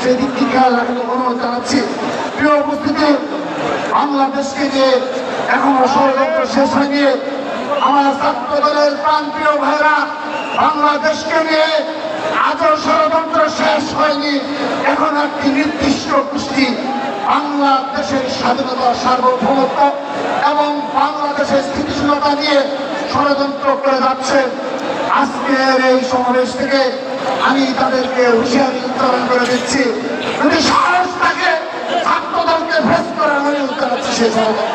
সেই দিকটি খেয়াল রাখতে অনুরোধ জানাচ্ছি। প্রিয় উপস্থিতি, বাংলাদেশকে নিয়ে এখনো ষড়যন্ত্র শেষ হয়নি। আমার ছাত্র দলের প্রান্তীয় ভাইরা, বাংলাদেশকে নিয়ে আজও ষড়যন্ত্র শেষ হয়নি। এখন একটি নির্দিষ্ট গোষ্ঠী বাংলাদেশের স্বাধীনতা, সার্বভৌমত্ব এবং বাংলাদেশের স্থিতিশীলতা নিয়ে ষড়যন্ত্র করে যাচ্ছে। আজকের এই সমাবেশ থেকে আমি তাদেরকে হুঁশিয়ারি উচ্চারণ করে দিচ্ছি, যদি সাহস থাকে ছাত্র দলকে ফেস করার অনুরোধ জানাচ্ছি। সেই ষড়যন্ত্র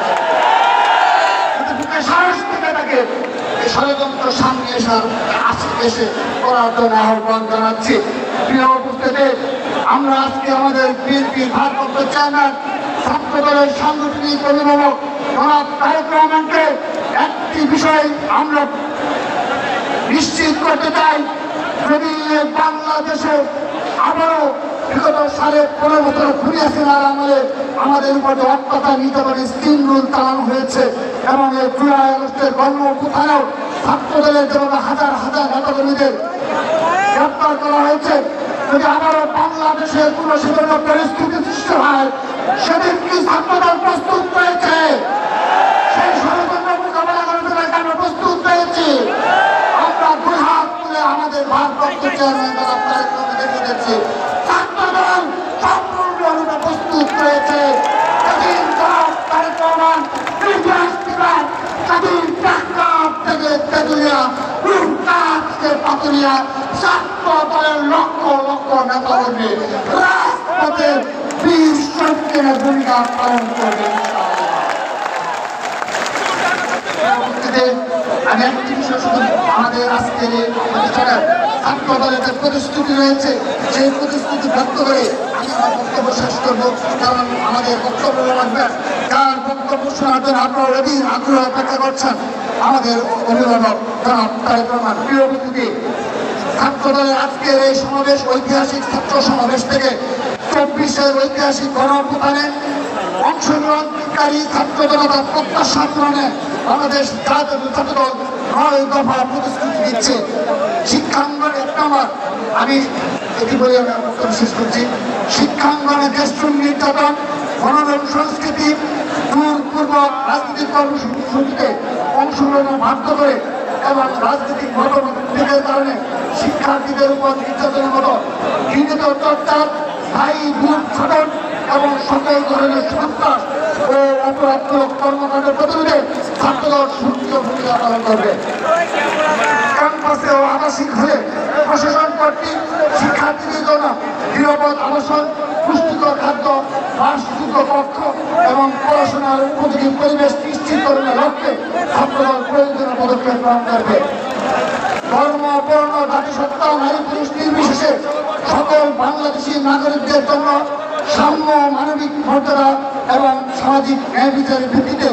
সাহস থেকে তাকে এই ষড়যন্ত্র সামনে এসে করার জন্য আহ্বান জানাচ্ছি। প্রিয় উপস্থিতি, আমরা আজকে আমাদের বিএনপির ভারপ্রাপ্ত চেয়ারম্যান, ছাত্র দলের সাংগঠনিক অভিভাবক জনাব তারেক রহমানকে একটি বিষয় আমরা নিশ্চিত করতে চাই, যদি বাংলাদেশে আবারও বিগত 15.5 বছর ঘুরে আসেন আর আমাদের উপর যে অত্যাচার নির্যাতনের স্কিম রুল চালানো হয়েছে এবং এই জুলাই আগস্টের গণঅভ্যুত্থানেও ছাত্র দলের যেভাবে হাজার হাজার নেতাকর্মীদের গ্রেপ্তার করা হয়েছে, যদি আবারও বাংলাদেশের কোন সেজন্য পরিস্থিতি সৃষ্টি হয়, সেদিন কি ছাত্রদল প্রস্তুত রয়েছে? সেই ষড়যন্ত্র মোকাবেলা করার জন্য আমরা প্রস্তুত রয়েছি। আমরা দুই হাত তুলে আমাদের ভারপ্রাপ্ত চেয়ারম্যান তারা তারেক রহমানকে দেখে দিচ্ছি, ছাত্রদল সম্পূর্ণরূপে প্রস্তুত রয়েছে। সেদিন তারেক রহমান নির্দেশ দিবেন, সেদিন টেকনাফ থেকে তেঁতুলিয়া, রূপকার থেকে পাতুরিয়া ছাত্র দলের লক্ষ লক্ষ নেতাকর্মী রাজপথে বীর শহীদের ভূমিকা পালন করবে। আমি একটি বিষয় শুধু আমাদের আজকের এই প্রতিষ্ঠানের ছাত্র দলের যে প্রতিশ্রুতি রয়েছে, সেই প্রতিশ্রুতি ব্যক্ত করে আমি আমার বক্তব্য শেষ করবো। কারণ আমাদের বক্তব্য রাখবেন, যার বক্তব্য শোনার জন্য আপনারা অধীর আগ্রহ অপেক্ষা করছেন, আমাদের অভিভাবক জনাব তারেক রহমান। প্রিয় উপস্থিতি, ছাত্র দলের আজকের এই সমাবেশ ঐতিহাসিক ছাত্র সমাবেশ থেকে 24-এর ঐতিহাসিক গণঅভ্যুত্থানে অংশগ্রহণকারী ছাত্র জনতা প্রত্যাশা পূরণে বাংলাদেশ জাতীয় ছাত্র দল 9 দফা প্রতিশ্রুতি দিচ্ছে। শিক্ষাঙ্গনে 1 নম্বর, আমি এটি বলে আমি বক্তব্য শেষ করছি। শিক্ষাঙ্গনে দেশপ্রেম নির্যাতন, গণরম সংস্কৃতি দূরপূর্বক রাজনৈতিক কর্মসূচিতে অংশগ্রহণ বাধ্য করে এবং রাজনৈতিক মতভেদের কারণে শিক্ষার্থীদের উপর নির্যাতনের মতো ঘৃণিত অত্যাচার, স্থায়ী ভূমিক্ষেপণ এবং সকল ধরনের সন্ত্রাস ও অপরাধমূলক কর্মকাণ্ডের প্রতিরোধে ছাত্রদল সক্রিয় ভূমিকা পালন করবে। ক্যাম্পাসে ও আবাসিক হলে প্রশাসন কর্তৃক শিক্ষার্থীদের জন্য নিরাপদ আবাসন, পুষ্টিকর খাদ্য, বাসযোগ্য কক্ষ এবং পড়াশোনার উপযোগী পরিবেশ নিশ্চিতকরণের লক্ষ্যে ছাত্রদল প্রয়োজনীয় পদক্ষেপ গ্রহণ করবে। ধর্ম, বর্ণ, জাতিসত্তা, নারী পুরুষ নির্বিশেষে সকল বাংলাদেশী নাগরিকদের জন্য সাম্য, মানবিক মর্যাদা এবং সামাজিক ন্যায় বিচারের ভিত্তিতে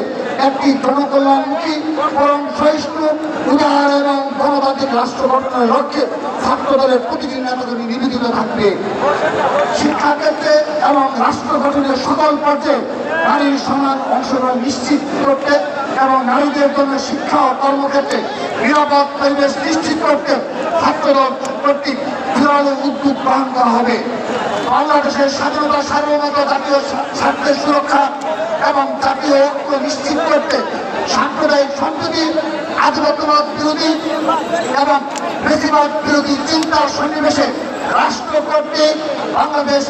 একটি জনকল্যাণমুখী, বরং সহিষ্ণু, উদার এবং গণতান্ত্রিক রাষ্ট্র গঠনের লক্ষ্যে ছাত্র দলের প্রতিটি নেতাকর্মী নিবেদিত থাকবে। শিক্ষাক্ষেত্রে এবং রাষ্ট্র গঠনের সকল পর্যায়ে নারীর সমান অংশগ্রহণ নিশ্চিত করতে এবং নারীদের জন্য শিক্ষা ও কর্মক্ষেত্রে নিরাপদ পরিবেশ নিশ্চিত করতে ছাত্রদল কর্তৃক জোরালো উদ্যোগ গ্রহণ করা হবে। বাংলাদেশের স্বাধীনতা, সার্বভৌমত্ব, জাতীয় স্বার্থের সুরক্ষা এবং জাতীয় ঐক্য নিশ্চিত করতে সাম্প্রদায়িক সম্প্রীতি, আধিপত্যবাদ বিরোধী এবং বেশিরভাগ বিরোধী চিন্তার সন্নিবেশে রাষ্ট্র কর্তৃক বাংলাদেশ